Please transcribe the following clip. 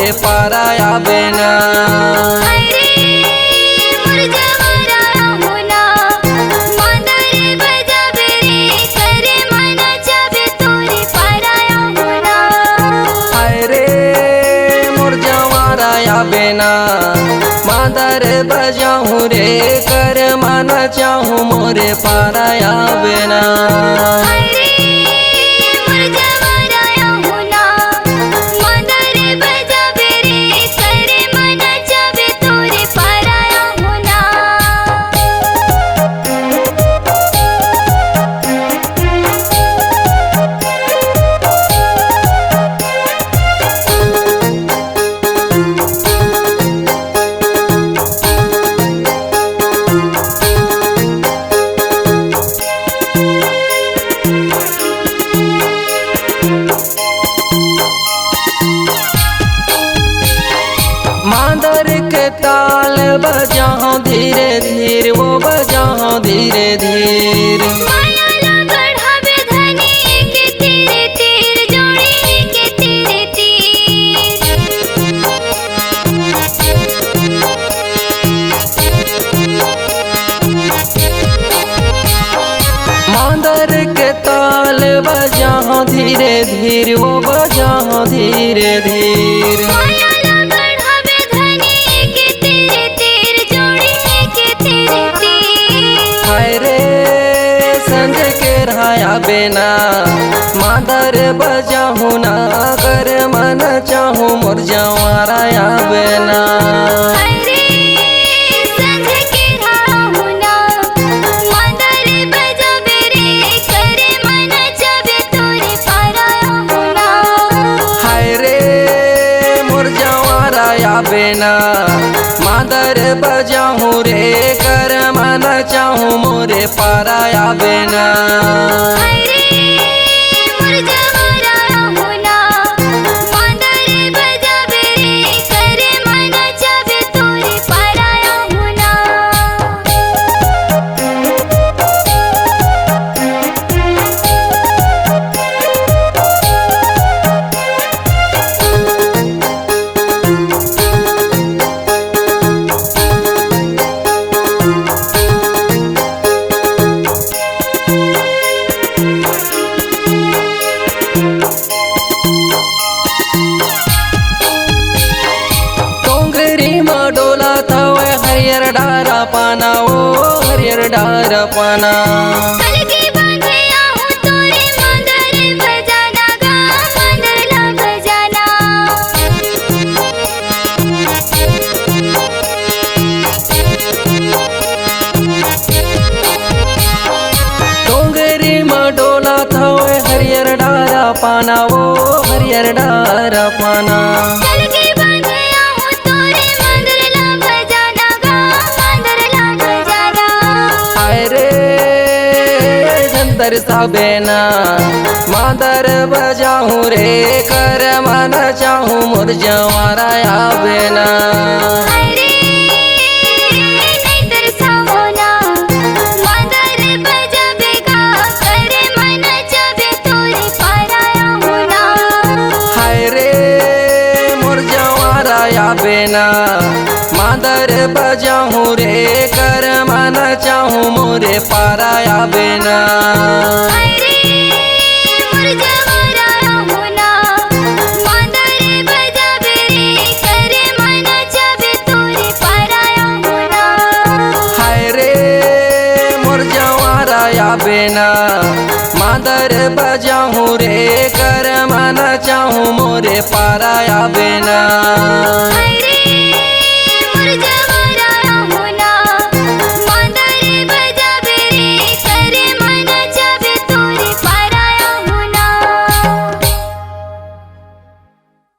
मोरे पाराया बेना। बेना मादर बजाऊं रे कर माना चाहूँ मोरे पाराया बेना। मादर के ताल बजाओ धीरे धीरे वो बजाओ धीरे धीरे। मादर के ताल बजाओ धीरे धीरे वो बजाओ धीरे धीरे। बेना मादर बजाऊं ना कर मन चाहूँ मोर जवाराया बेना। हाय रे मोर जवाराया बेना मादर बजाऊं रे कर मन चाहूँ मोरे पाराया बेना। हरियर डारा पाना ओ हरियर डारा पाना। डोंगरी में डोला था हरियर डारा पाना ओ हरियर डारा पाना। दरसा बेना मादर बजाऊं रे कर मन चाहूँ मोर जवाराया बेना। हाय रे मोर जवाराया बेना मादर बजाऊं रे कर मन चाहूँ मोरे पाराया बेना। हाय रे मोर जवाराया बेना मादर बजाऊं रे कर मन चाहूँ मोरे पाराया बेना।